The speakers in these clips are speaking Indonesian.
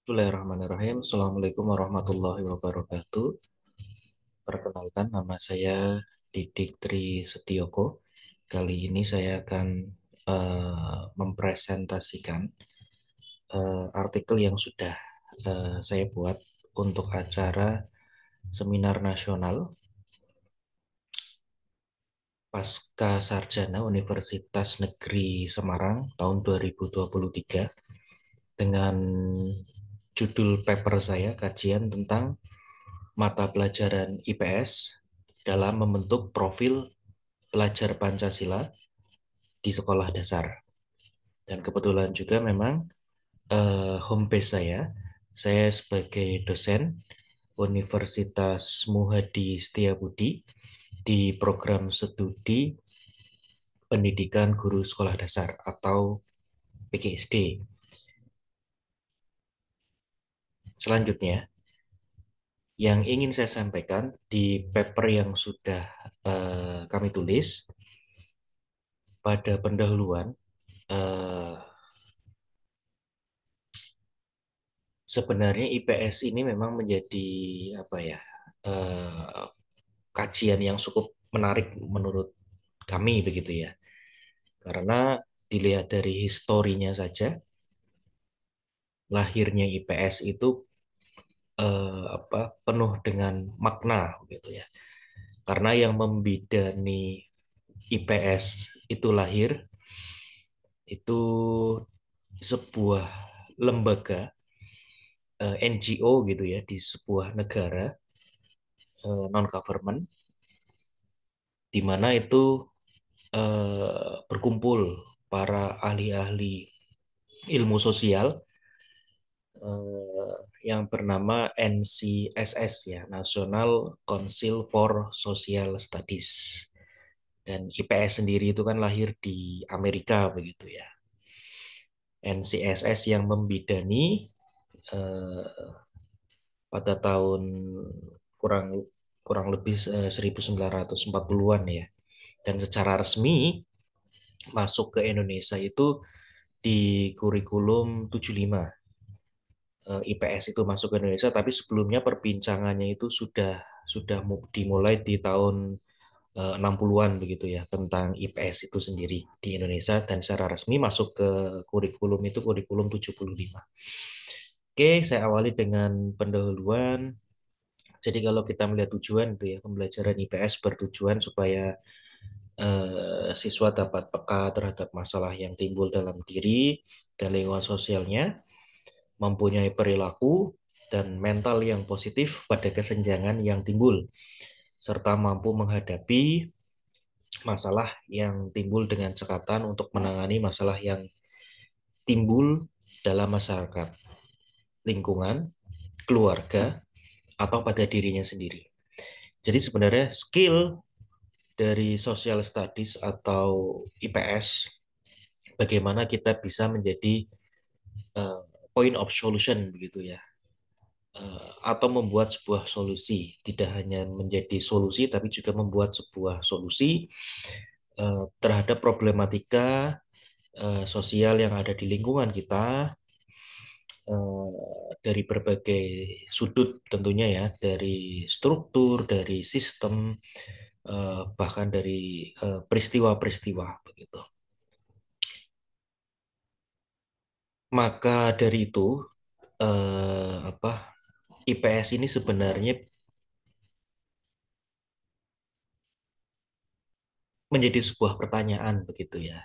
Bismillahirrahmanirrahim. Assalamualaikum warahmatullahi wabarakatuh. Perkenalkan, nama saya Didik Tri Setioko. Kali ini saya akan mempresentasikan artikel yang sudah saya buat untuk acara seminar nasional Pasca Sarjana Universitas Negeri Semarang tahun 2023 dengan judul paper saya kajian tentang mata pelajaran IPS dalam membentuk profil pelajar Pancasila di sekolah dasar. Dan kebetulan juga memang home base saya sebagai dosen Universitas Muhadi Setiabudi di program studi pendidikan guru sekolah dasar atau PGSD. Selanjutnya, yang ingin saya sampaikan di paper yang sudah kami tulis pada pendahuluan, eh, sebenarnya IPS ini memang menjadi apa ya, eh, kajian yang cukup menarik menurut kami begitu ya, karena dilihat dari historinya saja, lahirnya IPS itu penuh dengan makna gitu ya, karena yang membidani IPS itu lahir itu sebuah lembaga NGO gitu ya di sebuah negara non government, di mana itu berkumpul para ahli-ahli ilmu sosial yang bernama NCSS ya, National Council for Social Studies. Dan IPS sendiri itu kan lahir di Amerika begitu ya. NCSS yang membidani eh, pada tahun kurang kurang lebih 1940-an ya. Dan secara resmi masuk ke Indonesia itu di kurikulum 75. IPS itu masuk ke Indonesia, tapi sebelumnya perbincangannya itu sudah dimulai di tahun 60-an begitu ya, tentang IPS itu sendiri di Indonesia, dan secara resmi masuk ke kurikulum itu kurikulum 75. Oke, saya awali dengan pendahuluan. Jadi kalau kita melihat tujuan itu ya, pembelajaran IPS bertujuan supaya siswa dapat peka terhadap masalah yang timbul dalam diri dan lingkungan sosialnya, mempunyai perilaku dan mental yang positif pada kesenjangan yang timbul, serta mampu menghadapi masalah yang timbul dengan cekatan untuk menangani masalah yang timbul dalam masyarakat, lingkungan, keluarga, atau pada dirinya sendiri. Jadi sebenarnya skill dari social studies atau IPS, bagaimana kita bisa menjadi uh, point of solution begitu ya, atau membuat sebuah solusi, tidak hanya menjadi solusi tapi juga membuat sebuah solusi terhadap problematika sosial yang ada di lingkungan kita, dari berbagai sudut tentunya ya, dari struktur, dari sistem, bahkan dari peristiwa-peristiwa begitu. Maka dari itu IPS ini sebenarnya menjadi sebuah pertanyaan begitu ya.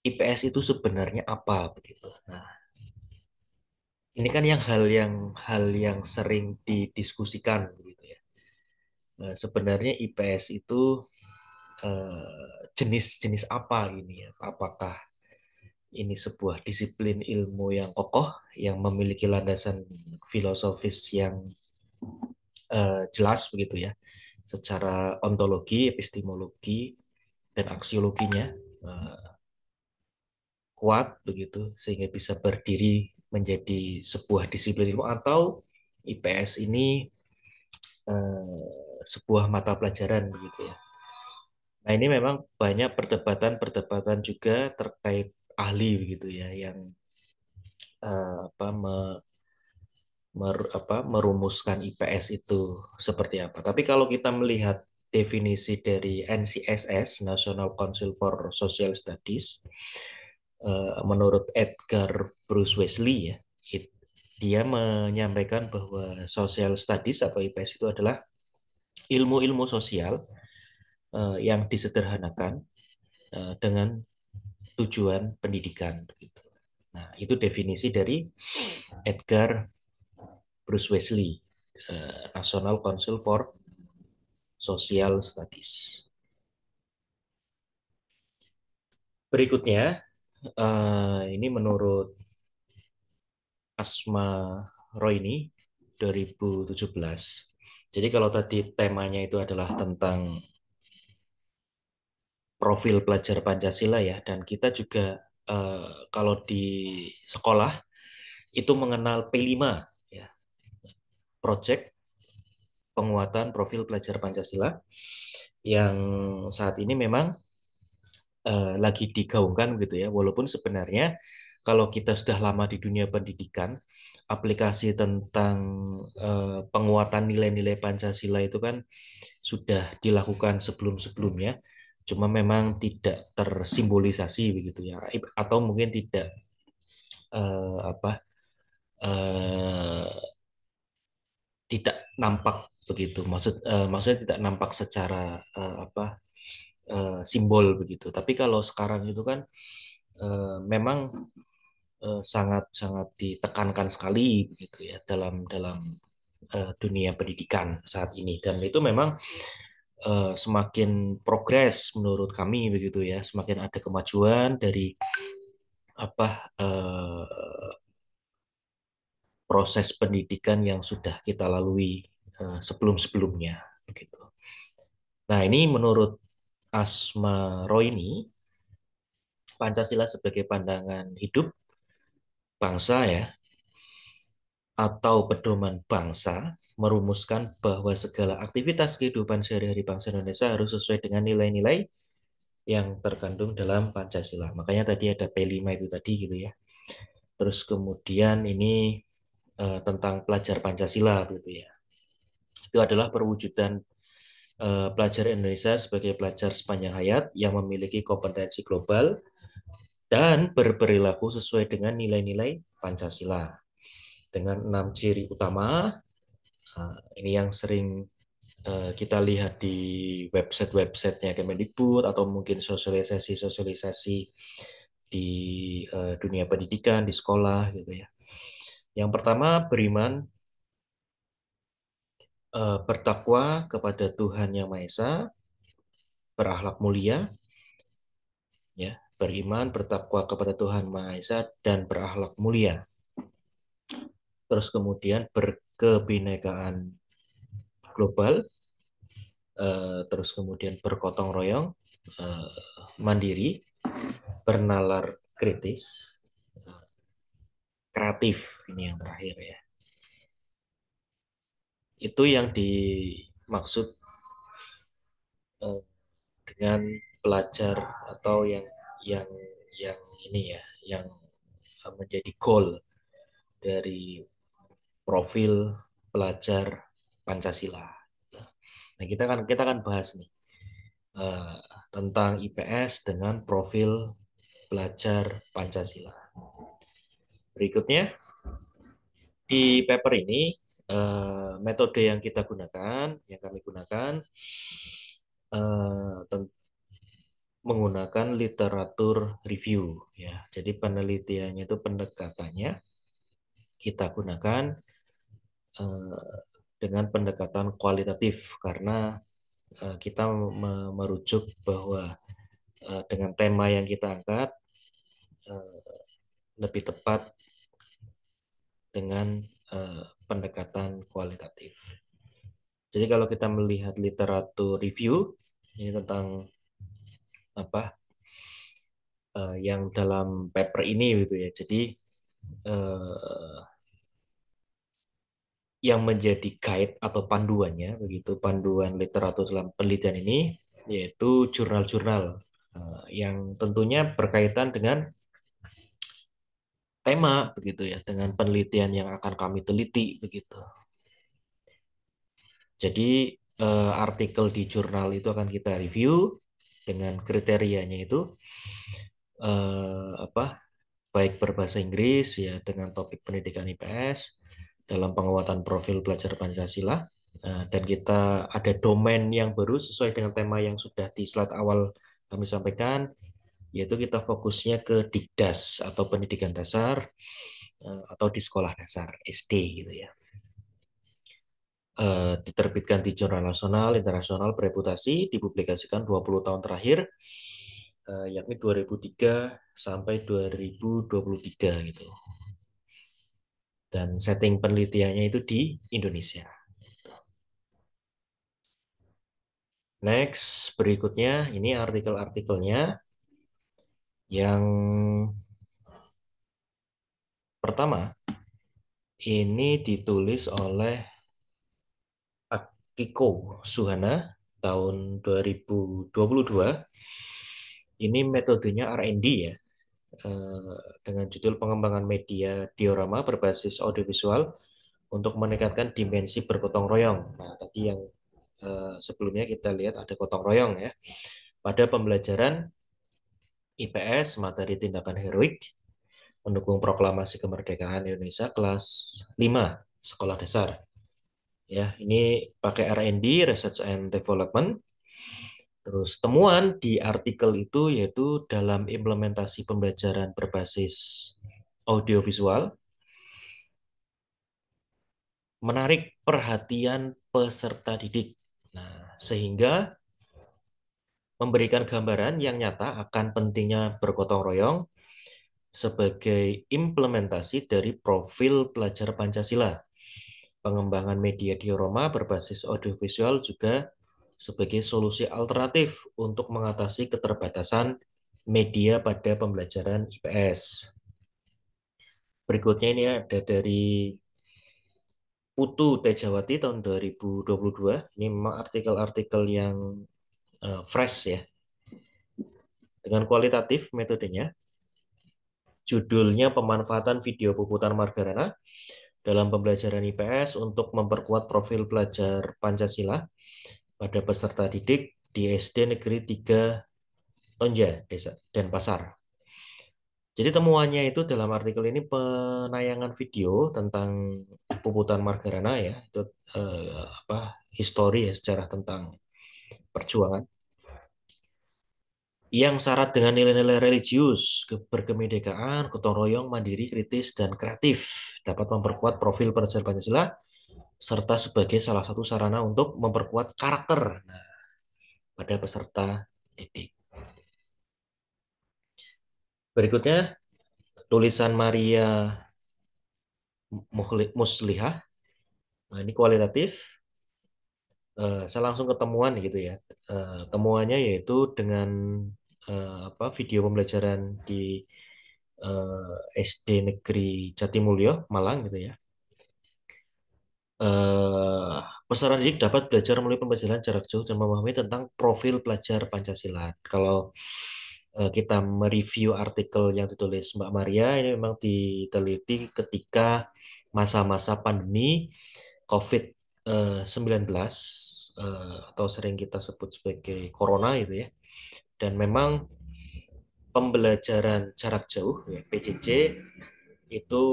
IPS itu sebenarnya apa begitu. Nah, ini kan hal yang sering didiskusikan begitu ya. Nah, sebenarnya IPS itu jenis-jenis apa ini ya? Apakah ini sebuah disiplin ilmu yang kokoh yang memiliki landasan filosofis yang jelas begitu ya, secara ontologi, epistemologi, dan aksiologinya kuat begitu sehingga bisa berdiri menjadi sebuah disiplin ilmu, atau IPS ini sebuah mata pelajaran begitu ya. Nah, ini memang banyak perdebatan-perdebatan juga terkait ahli begitu ya, yang apa merumuskan IPS itu seperti apa. Tapi kalau kita melihat definisi dari NCSS, National Council for Social Studies, menurut Edgar Bruce Wesley ya, dia menyampaikan bahwa social studies atau IPS itu adalah ilmu-ilmu sosial yang disederhanakan dengan tujuan pendidikan. Nah, itu definisi dari Edgar Bruce Wesley, National Council for Social Studies. Berikutnya, ini menurut Asma Roini 2017. Jadi kalau tadi temanya itu adalah tentang profil pelajar Pancasila ya, dan kita juga kalau di sekolah itu mengenal P5 ya, Project Penguatan Profil Pelajar Pancasila yang saat ini memang lagi digaungkan gitu ya. Walaupun sebenarnya kalau kita sudah lama di dunia pendidikan, aplikasi tentang penguatan nilai-nilai Pancasila itu kan sudah dilakukan sebelum-sebelumnya. Cuma memang tidak tersimbolisasi begitu ya, atau mungkin tidak apa eh, tidak nampak begitu. Maksudnya tidak nampak secara simbol begitu. Tapi kalau sekarang itu kan memang sangat-sangat ditekankan sekali begitu ya dalam dalam dunia pendidikan saat ini, dan itu memang semakin progres menurut kami begitu ya, semakin ada kemajuan dari apa proses pendidikan yang sudah kita lalui sebelum-sebelumnya begitu. Nah, ini menurut Asma Roini, Pancasila sebagai pandangan hidup bangsa ya, atau pedoman bangsa, merumuskan bahwa segala aktivitas kehidupan sehari-hari bangsa Indonesia harus sesuai dengan nilai-nilai yang terkandung dalam Pancasila. Makanya tadi ada P5 itu tadi gitu ya. Terus kemudian ini tentang pelajar Pancasila gitu ya. Itu adalah perwujudan pelajar Indonesia sebagai pelajar sepanjang hayat yang memiliki kompetensi global dan berperilaku sesuai dengan nilai-nilai Pancasila. Dengan 6 ciri utama, ini yang sering kita lihat di website-websitenya Kemendikbud atau mungkin sosialisasi-sosialisasi di dunia pendidikan, di sekolah gitu ya. Yang pertama, beriman, bertakwa kepada Tuhan Yang Maha Esa, berakhlak mulia, ya, beriman, bertakwa kepada Tuhan Maha Esa dan berakhlak mulia. Terus kemudian berkebinekaan global, terus kemudian bergotong royong, mandiri, bernalar kritis, kreatif, ini yang terakhir ya. Itu yang dimaksud dengan pelajar atau yang yang ini ya, yang menjadi goal dari profil pelajar Pancasila. Nah, kita kan bahas nih uh, tentang IPS dengan profil pelajar Pancasila. Berikutnya di paper ini metode yang kita gunakan, yang kami gunakan menggunakan literatur review ya. Jadi penelitiannya itu pendekatannya kita gunakan dengan pendekatan kualitatif karena kita merujuk bahwa dengan tema yang kita angkat lebih tepat dengan pendekatan kualitatif. Jadi kalau kita melihat literatur review ini tentang apa yang dalam paper ini gitu ya. Jadi yang menjadi guide atau panduannya begitu, panduan literatur dalam penelitian ini yaitu jurnal-jurnal yang tentunya berkaitan dengan tema begitu ya, dengan penelitian yang akan kami teliti begitu. Jadi artikel di jurnal itu akan kita review dengan kriterianya itu apa, baik berbahasa Inggris ya dengan topik pendidikan IPS dalam penguatan profil pelajar Pancasila. Dan kita ada domain yang baru sesuai dengan tema yang sudah di slide awal kami sampaikan, yaitu kita fokusnya ke Dikdas atau pendidikan dasar atau di sekolah dasar SD gitu ya. Diterbitkan di jurnal nasional, internasional bereputasi, dipublikasikan 20 tahun terakhir, yakni 2003 sampai 2023 gitu. Dan setting penelitiannya itu di Indonesia. Next, berikutnya ini artikel-artikelnya. Yang pertama, ini ditulis oleh Akiko Suhana tahun 2022. Ini metodenya R&D ya, dengan judul pengembangan media diorama berbasis audiovisual untuk meningkatkan dimensi bergotong royong. Nah, tadi yang sebelumnya kita lihat ada gotong royong ya. Pada pembelajaran IPS, materi tindakan heroik, mendukung proklamasi kemerdekaan Indonesia kelas 5 sekolah dasar. Ya, ini pakai R&D, Research and Development. Terus temuan di artikel itu yaitu dalam implementasi pembelajaran berbasis audiovisual menarik perhatian peserta didik. Nah, sehingga memberikan gambaran yang nyata akan pentingnya bergotong royong sebagai implementasi dari profil pelajar Pancasila. Pengembangan media diorama berbasis audiovisual juga sebagai solusi alternatif untuk mengatasi keterbatasan media pada pembelajaran IPS. Berikutnya ini ada dari Putu Tejawati tahun 2022. Ini memang artikel-artikel yang fresh ya, dengan kualitatif metodenya. Judulnya pemanfaatan video Puputan Margarana dalam pembelajaran IPS untuk memperkuat profil pelajar Pancasila pada peserta didik di SD Negeri 3 Tonja, Desa Denpasar. Jadi temuannya itu dalam artikel ini penayangan video tentang Puputan Margarana ya, itu histori ya, sejarah tentang perjuangan yang syarat dengan nilai-nilai religius, berkemerdekaan, gotong royong, mandiri, kritis, dan kreatif dapat memperkuat profil pelajar Pancasila serta sebagai salah satu sarana untuk memperkuat karakter pada peserta didik. Berikutnya tulisan Maria Muslihah. Nah, ini kualitatif. Saya langsung ketemuan gitu ya. Temuannya yaitu dengan video pembelajaran di SD Negeri Jatimulyo, Malang gitu ya. Peserta didik dapat belajar melalui pembelajaran jarak jauh dan memahami tentang profil pelajar Pancasila. Kalau kita mereview artikel yang ditulis Mbak Maria, ini memang diteliti ketika masa-masa pandemi COVID-19 atau sering kita sebut sebagai corona itu ya. Dan memang pembelajaran jarak jauh ya, PJJ itu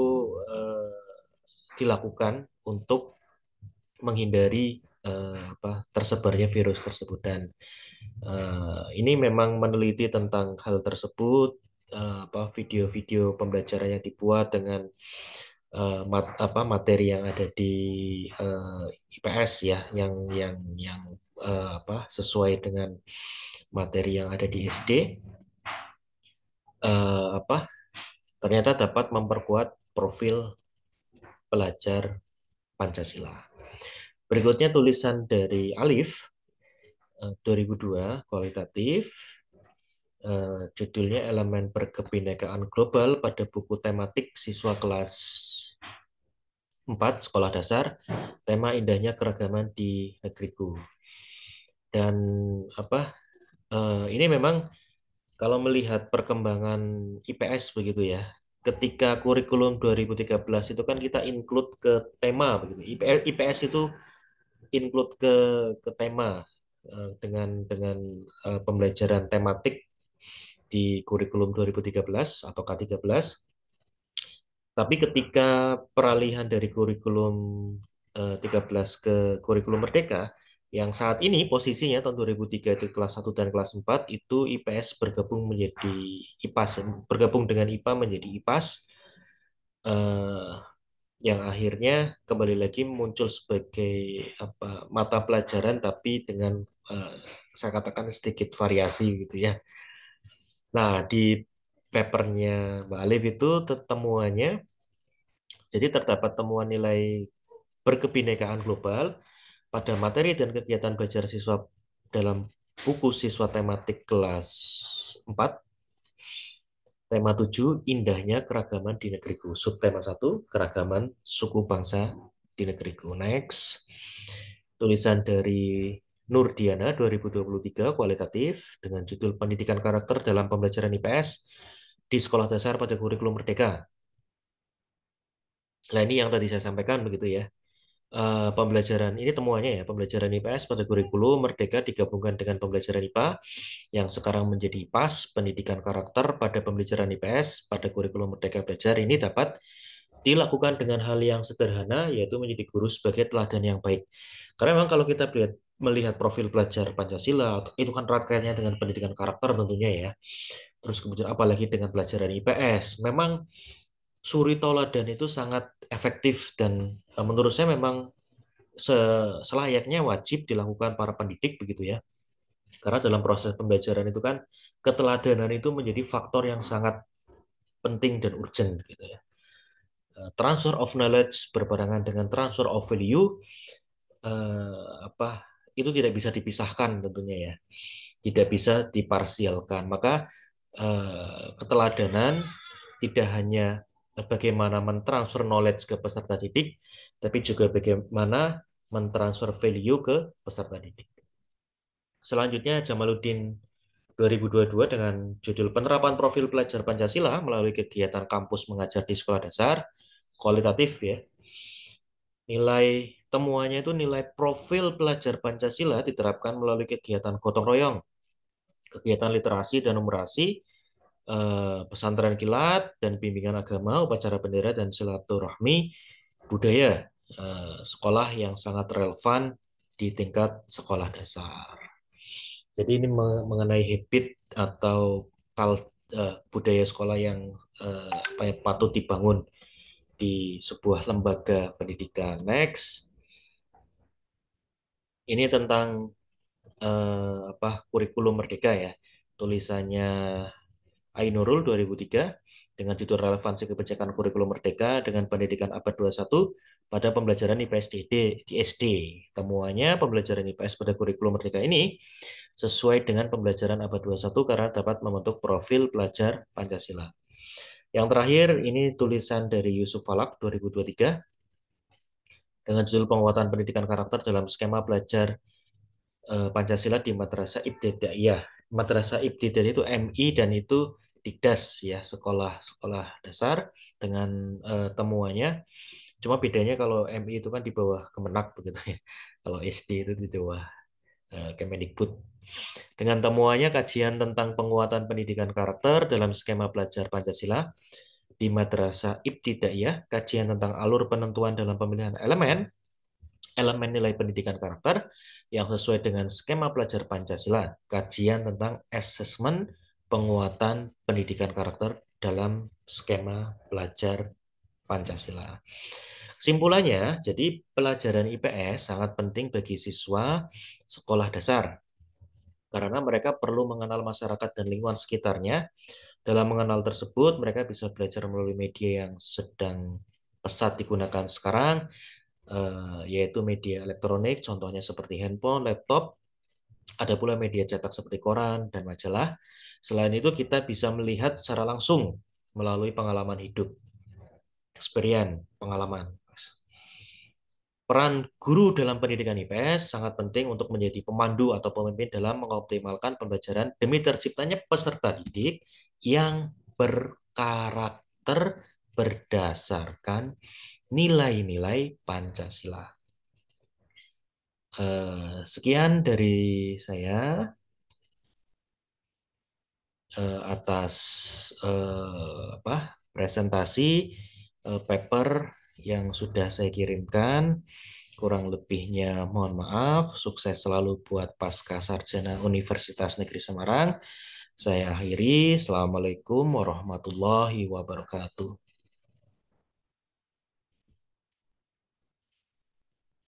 dilakukan untuk menghindari tersebarnya virus tersebut. Dan ini memang meneliti tentang hal tersebut, video-video pembelajaran yang dibuat dengan materi yang ada di IPS ya, yang sesuai dengan materi yang ada di SD, ternyata dapat memperkuat profil pelajar Pancasila. Berikutnya tulisan dari Alif 2002 kualitatif, judulnya Elemen Berkebinekaan Global pada buku tematik siswa kelas 4 sekolah dasar, tema indahnya keragaman di negeriku. Dan ini memang kalau melihat perkembangan IPS begitu ya, ketika kurikulum 2013 itu kan kita include ke tema begitu. IPS itu include ke tema dengan pembelajaran tematik di kurikulum 2013 atau K13. Tapi ketika peralihan dari kurikulum 13 ke kurikulum Merdeka, yang saat ini posisinya tahun 2003 itu kelas 1 dan kelas 4 itu IPS bergabung menjadi IPAS, bergabung dengan IPA menjadi IPAS, eh, yang akhirnya kembali lagi muncul sebagai apa mata pelajaran tapi dengan eh, saya katakan sedikit variasi gitu ya. Nah, di papernya Mbak Alif itu temuannya, jadi terdapat temuan nilai berkebinekaan global pada materi dan kegiatan belajar siswa dalam buku siswa tematik kelas 4, tema 7 indahnya keragaman di negeriku. Subtema 1 keragaman suku bangsa di negeriku. Next. Tulisan dari Nur Diana 2023 kualitatif dengan judul Pendidikan Karakter dalam Pembelajaran IPS di Sekolah Dasar pada Kurikulum Merdeka. Nah, ini yang tadi saya sampaikan begitu ya. Pembelajaran ini temuannya ya, pembelajaran IPS pada kurikulum Merdeka digabungkan dengan pembelajaran IPA yang sekarang menjadi IPAS, pendidikan karakter pada pembelajaran IPS pada kurikulum Merdeka Belajar ini dapat dilakukan dengan hal yang sederhana, yaitu menjadi guru sebagai teladan yang baik. Karena memang kalau kita melihat profil pelajar Pancasila, itu kan rangkaiannya dengan pendidikan karakter tentunya ya. Terus kemudian apalagi dengan pelajaran IPS, memang suri toladan itu sangat efektif dan menurut saya memang selayaknya wajib dilakukan para pendidik begitu ya. Karena dalam proses pembelajaran itu kan keteladanan itu menjadi faktor yang sangat penting dan urgent gitu ya. Transfer of knowledge berbarengan dengan transfer of value apa itu tidak bisa dipisahkan tentunya ya. Tidak bisa diparsialkan. Maka keteladanan tidak hanya bagaimana mentransfer knowledge ke peserta didik, tapi juga bagaimana mentransfer value ke peserta didik. Selanjutnya Jamaluddin 2022 dengan judul Penerapan Profil Pelajar Pancasila melalui kegiatan kampus mengajar di sekolah dasar, kualitatif ya. Nilai temuannya itu nilai profil pelajar Pancasila diterapkan melalui kegiatan gotong royong, kegiatan literasi dan numerasi, pesantren kilat dan bimbingan agama, upacara bendera dan silaturahmi budaya, sekolah yang sangat relevan di tingkat sekolah dasar. Jadi ini mengenai habit atau budaya sekolah yang patut dibangun di sebuah lembaga pendidikan. Next, ini tentang kurikulum Merdeka ya. Tulisannya Ainurul 2003 dengan judul Relevansi Kebijakan Kurikulum Merdeka dengan Pendidikan Abad 21 pada pembelajaran IPS di SD. Temuannya pembelajaran IPS pada kurikulum Merdeka ini sesuai dengan pembelajaran abad 21 karena dapat membentuk profil pelajar Pancasila. Yang terakhir ini tulisan dari Yusuf Falak 2023 dengan judul Penguatan Pendidikan Karakter dalam Skema Belajar Pancasila di Madrasah Ibtidaiyah. Madrasah Ibtidaiyah itu MI dan itu Dikdas ya, sekolah dasar dengan temuannya. Cuma bedanya kalau MI itu kan di bawah Kemenak begitu ya. Kalau SD itu di bawah Kemendikbud. Dengan temuannya kajian tentang penguatan pendidikan karakter dalam skema belajar Pancasila di Madrasah Ibtidaiyah, kajian tentang alur penentuan dalam pemilihan elemen nilai pendidikan karakter yang sesuai dengan skema pelajar Pancasila, kajian tentang asesmen penguatan pendidikan karakter dalam skema pelajar Pancasila. Kesimpulannya, jadi pelajaran IPS sangat penting bagi siswa sekolah dasar karena mereka perlu mengenal masyarakat dan lingkungan sekitarnya. Dalam mengenal tersebut, mereka bisa belajar melalui media yang sedang pesat digunakan sekarang, yaitu media elektronik, contohnya seperti handphone, laptop, ada pula media cetak seperti koran dan majalah. Selain itu, kita bisa melihat secara langsung melalui pengalaman hidup, experience, pengalaman. Peran guru dalam pendidikan IPS sangat penting untuk menjadi pemandu atau pemimpin dalam mengoptimalkan pembelajaran demi terciptanya peserta didik yang berkarakter. karakter berdasarkan nilai-nilai Pancasila. Sekian dari saya atas apa presentasi paper yang sudah saya kirimkan. Kurang lebihnya mohon maaf. Sukses selalu buat Pasca Sarjana Universitas Negeri Semarang. Saya akhiri. Assalamualaikum warahmatullahi wabarakatuh.